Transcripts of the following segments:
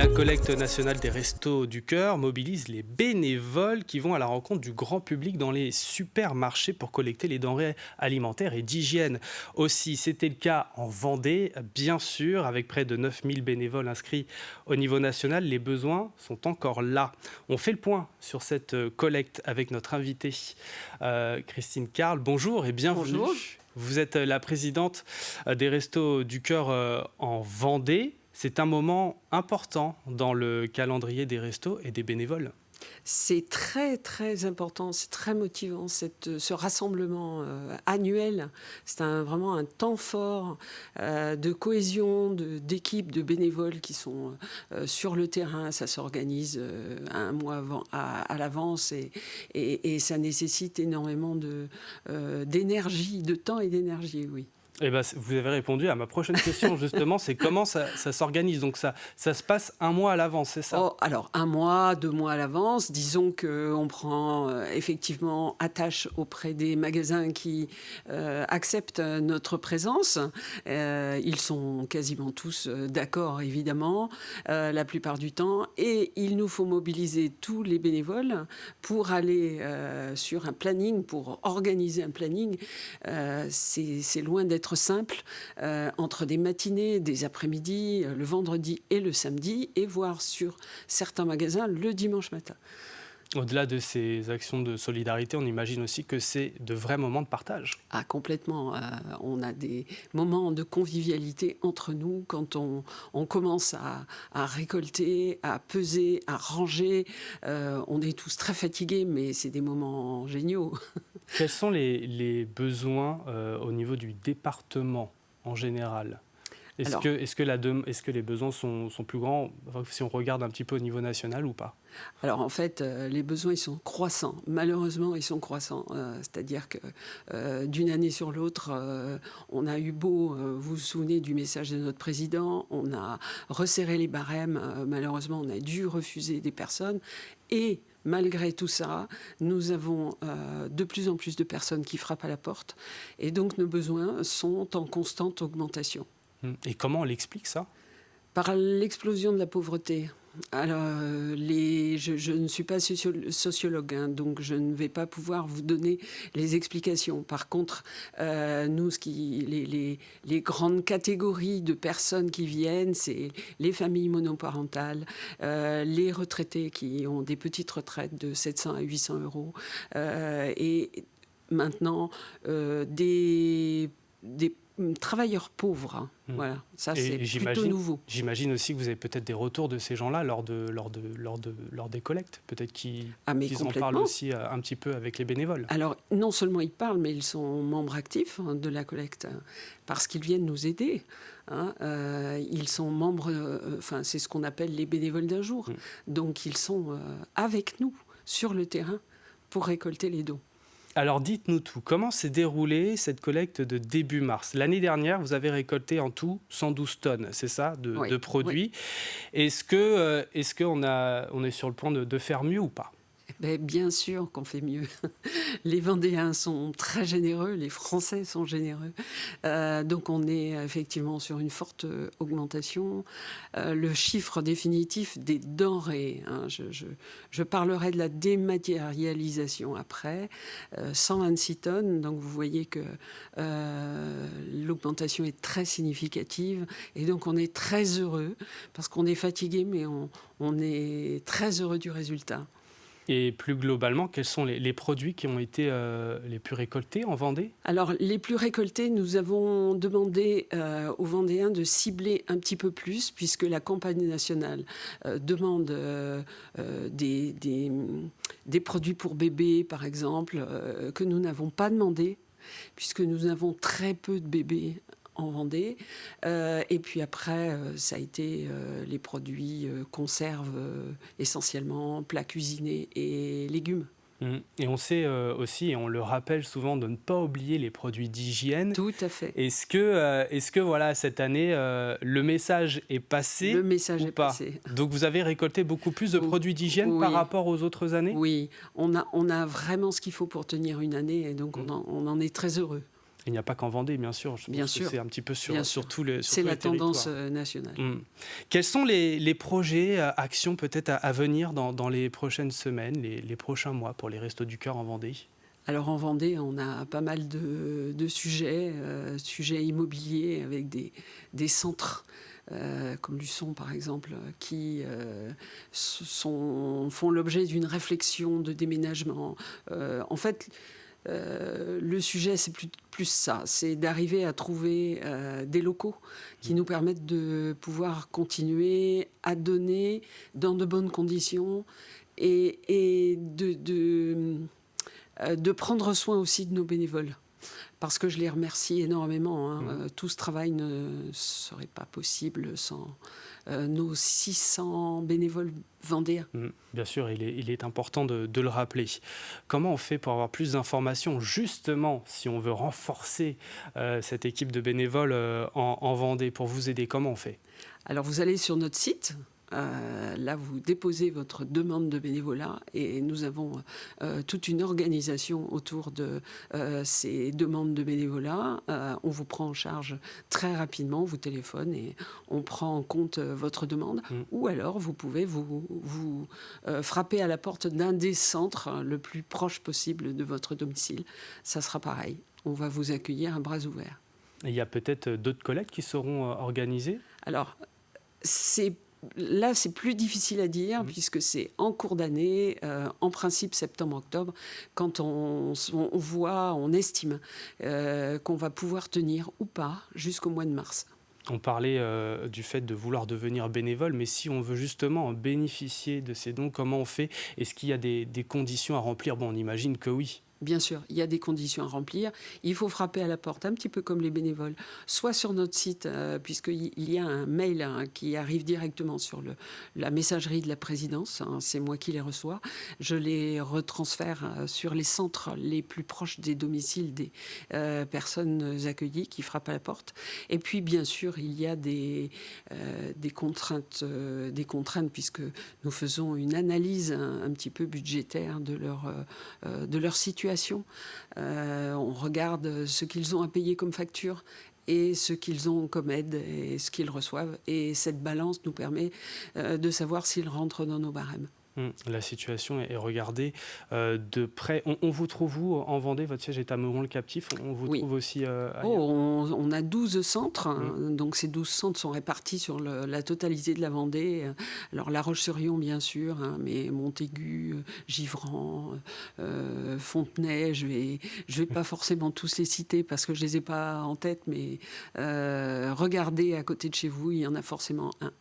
La collecte nationale des Restos du Cœur mobilise les bénévoles qui vont à la rencontre du grand public dans les supermarchés pour collecter les denrées alimentaires et d'hygiène. Aussi, c'était le cas en Vendée, bien sûr, avec près de 9000 bénévoles inscrits au niveau national. Les besoins sont encore là. On fait le point sur cette collecte avec notre invitée, Christine Carle. Bonjour et bienvenue. Bonjour. Vous êtes la présidente des Restos du Cœur en Vendée. C'est un moment important dans le calendrier des restos et des bénévoles. C'est très, très important, c'est très motivant, ce rassemblement annuel. C'est vraiment un temps fort de cohésion, d'équipes, de bénévoles qui sont sur le terrain. Ça s'organise un mois à l'avance et ça nécessite énormément d'énergie, de temps et d'énergie, oui. Eh ben, vous avez répondu à ma prochaine question, justement, c'est comment ça s'organise. Donc ça se passe un mois à l'avance, c'est ça? Alors, un mois, 2 mois à l'avance. Disons qu'on prend effectivement attache auprès des magasins qui acceptent notre présence. Ils sont quasiment tous d'accord, évidemment, la plupart du temps. Et il nous faut mobiliser tous les bénévoles pour aller sur un planning, pour organiser un planning. C'est loin d'être simple, entre des matinées, des après-midi, le vendredi et le samedi, et voire sur certains magasins le dimanche matin. Au-delà de ces actions de solidarité, on imagine aussi que c'est de vrais moments de partage. Ah, complètement. On a des moments de convivialité entre nous quand on commence à récolter, à peser, à ranger. On est tous très fatigués, mais c'est des moments géniaux. Quels sont les besoins au niveau du département en général ? Est-ce que les besoins sont plus grands si on regarde un petit peu au niveau national ou pas ? Alors en fait, les besoins, ils sont croissants. Malheureusement, ils sont croissants. C'est-à-dire que d'une année sur l'autre, on a eu beau, vous vous souvenez du message de notre président, on a resserré les barèmes. Malheureusement, on a dû refuser des personnes. Et malgré tout ça, nous avons de plus en plus de personnes qui frappent à la porte. Et donc nos besoins sont en constante augmentation. Et comment on l'explique ça ? Par l'explosion de la pauvreté. Alors, je ne suis pas sociologue, hein, donc je ne vais pas pouvoir vous donner les explications. Par contre, nous, les grandes catégories de personnes qui viennent, c'est les familles monoparentales, les retraités qui ont des petites retraites de 700 à 800 euros, et maintenant des travailleurs pauvres. Voilà, ça c'est plutôt nouveau. J'imagine aussi que vous avez peut-être des retours de ces gens-là lors des collectes, peut-être qu'ils en parlent aussi un petit peu avec les bénévoles. Alors non seulement ils parlent, mais ils sont membres actifs de la collecte parce qu'ils viennent nous aider. Ils sont membres, c'est ce qu'on appelle les bénévoles d'un jour. Donc ils sont avec nous sur le terrain pour récolter les dons. Alors dites-nous tout, comment s'est déroulée cette collecte de début mars ? L'année dernière, vous avez récolté en tout 112 tonnes, c'est ça, de produits. Oui. Est-ce qu'on est sur le point de faire mieux ou pas ? Bien sûr qu'on fait mieux. Les Vendéens sont très généreux, les Français sont généreux. Donc on est effectivement sur une forte augmentation. Le chiffre définitif des denrées, je parlerai de la dématérialisation après, 126 tonnes. Donc vous voyez que l'augmentation est très significative. Et donc on est très heureux, parce qu'on est fatigué, mais on est très heureux du résultat. Et plus globalement, quels sont les produits qui ont été les plus récoltés en Vendée ? Alors, les plus récoltés, nous avons demandé aux Vendéens de cibler un petit peu plus, puisque la campagne nationale demande des produits pour bébés, par exemple, que nous n'avons pas demandé, puisque nous avons très peu de bébés en Vendée. Et puis après, ça a été les produits conserves, essentiellement plats cuisinés et légumes. Et on sait aussi, et on le rappelle souvent, de ne pas oublier les produits d'hygiène. Tout à fait. Est-ce que voilà, cette année, le message est passé ? Le message est passé. Donc vous avez récolté beaucoup plus de produits d'hygiène par rapport aux autres années ? Oui, on a vraiment ce qu'il faut pour tenir une année, et donc on en est très heureux. Il n'y a pas qu'en Vendée, bien sûr. Je Bien pense que sûr, c'est un petit peu bien sur sûr. sur C'est tous la les tendance territoires. nationale. Quels sont les projets, actions peut-être à venir dans les prochaines semaines, les prochains mois pour les Restos du Cœur en Vendée? Alors en Vendée, on a pas mal de sujets, sujets immobiliers avec des centres comme Luçon par exemple, qui font l'objet d'une réflexion de déménagement. En fait, le sujet, c'est plus ça, c'est d'arriver à trouver des locaux qui nous permettent de pouvoir continuer à donner dans de bonnes conditions et de prendre soin aussi de nos bénévoles. Parce que je les remercie énormément. Tout ce travail ne serait pas possible sans nos 600 bénévoles vendéens. Bien sûr, il est important de le rappeler. Comment on fait pour avoir plus d'informations, justement, si on veut renforcer cette équipe de bénévoles en Vendée, pour vous aider? Comment on fait? Alors vous allez sur notre site. Là, vous déposez votre demande de bénévolat et nous avons toute une organisation autour de ces demandes de bénévolat. On vous prend en charge très rapidement, on vous téléphone et on prend en compte votre demande. Ou alors, vous pouvez vous frapper à la porte d'un des centres le plus proche possible de votre domicile. Ça sera pareil. On va vous accueillir à bras ouverts. Et il y a peut-être d'autres collectes qui seront organisées? Alors, là, c'est plus difficile à dire puisque c'est en cours d'année, en principe septembre-octobre, quand on voit, on estime qu'on va pouvoir tenir ou pas jusqu'au mois de mars. On parlait du fait de vouloir devenir bénévole, mais si on veut justement en bénéficier de ces dons, comment on fait? Est-ce qu'il y a des conditions à remplir? Bon, on imagine que oui. Bien sûr, il y a des conditions à remplir. Il faut frapper à la porte, un petit peu comme les bénévoles, soit sur notre site, puisqu'il y a un mail qui arrive directement sur la messagerie de la présidence. C'est moi qui les reçois. Je les retransfère sur les centres les plus proches des domiciles des personnes accueillies qui frappent à la porte. Et puis, bien sûr, il y a des contraintes, puisque nous faisons une analyse un petit peu budgétaire de leur situation. On regarde ce qu'ils ont à payer comme facture et ce qu'ils ont comme aide et ce qu'ils reçoivent. Et cette balance nous permet de savoir s'ils rentrent dans nos barèmes. La situation est regardée de près. On vous trouve où en Vendée? Votre siège est à Meuron-le-Captif. On vous trouve aussi ailleurs? On a 12 centres. Donc ces 12 centres sont répartis sur la totalité de la Vendée. Alors La Roche-sur-Yon, bien sûr, mais Montaigu, Givran, Fontenay. Je vais pas forcément tous les citer parce que je les ai pas en tête, mais regardez à côté de chez vous, il y en a forcément un.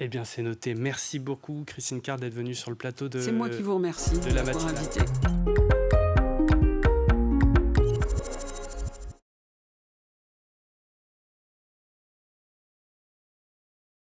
Eh bien, c'est noté. Merci beaucoup, Christine Card, d'être venue sur le plateau C'est moi qui vous remercie de la m'avoir matinale. invitée.